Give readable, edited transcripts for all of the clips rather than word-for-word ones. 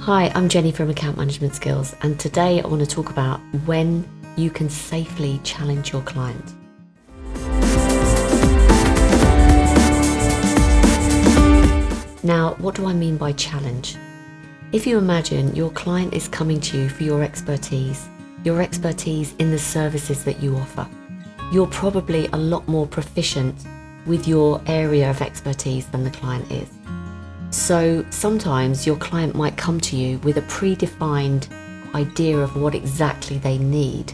Hi, I'm Jenny from Account Management Skills, and today I want to talk about when you can safely challenge your client. Now, what do I mean by challenge? If you imagine your client is coming to you for your expertise in the services that you offer, you're probably a lot more proficient with your area of expertise than the client is. So sometimes your client might come to you with a predefined idea of what exactly they need.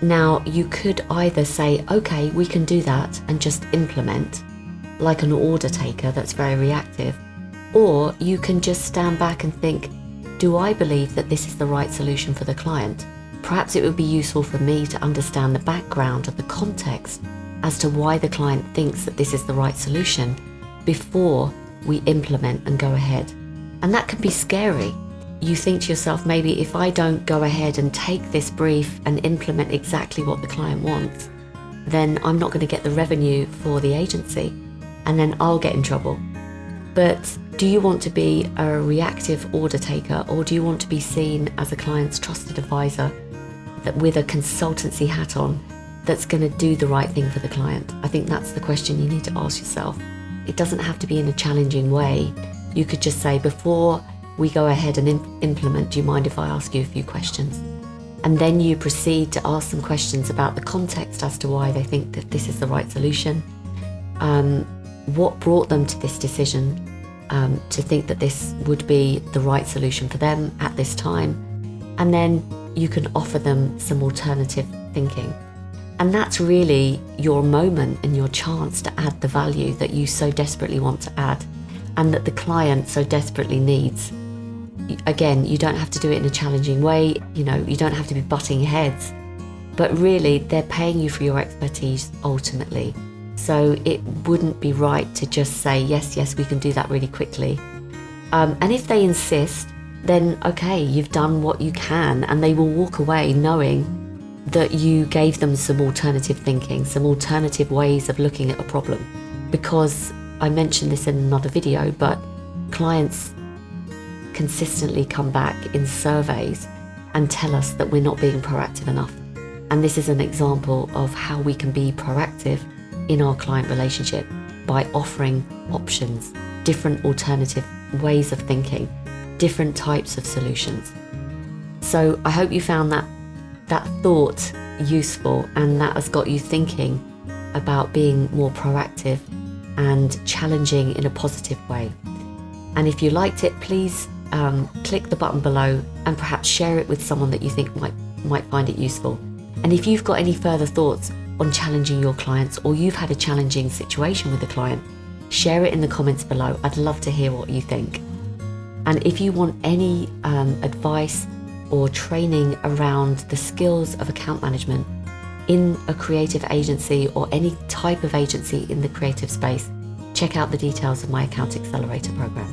Now, you could either say, okay, we can do that and just implement, like an order taker that's very reactive, or you can just stand back and think, do I believe that this is the right solution for the client? Perhaps it would be useful for me to understand the background of the context as to why the client thinks that this is the right solution before we implement and go ahead. And that can be scary. You think to yourself, maybe if I don't go ahead and take this brief and implement exactly what the client wants, then I'm not going to get the revenue for the agency, and then I'll get in trouble. But do you want to be a reactive order taker, or do you want to be seen as a client's trusted advisor that with a consultancy hat on that's going to do the right thing for the client? I think that's the question you need to ask yourself. It doesn't have to be in a challenging way. You could just say, before we go ahead and implement, do you mind if I ask you a few questions? And then you proceed to ask them questions about the context as to why they think that this is the right solution. What brought them to this decision to think that this would be the right solution for them at this time? And then you can offer them some alternative thinking. And that's really your moment and your chance to add the value that you so desperately want to add and that the client so desperately needs. Again, you don't have to do it in a challenging way, you don't have to be butting heads, but really they're paying you for your expertise ultimately. So it wouldn't be right to just say, yes, we can do that really quickly. And if they insist, then okay, you've done what you can, and they will walk away knowing that you gave them some alternative thinking, some alternative ways of looking at a problem. Because I mentioned this in another video, but clients consistently come back in surveys and tell us that we're not being proactive enough. And this is an example of how we can be proactive in our client relationship by offering options, different alternative ways of thinking, different types of solutions. So I hope you found that thought useful, and that has got you thinking about being more proactive and challenging in a positive way. And if you liked it, please click the button below and perhaps share it with someone that you think might find it useful. And if you've got any further thoughts on challenging your clients, or you've had a challenging situation with a client, share it in the comments below. I'd love to hear what you think. And if you want any advice or training around the skills of account management in a creative agency or any type of agency in the creative space, check out the details of my Account Accelerator program.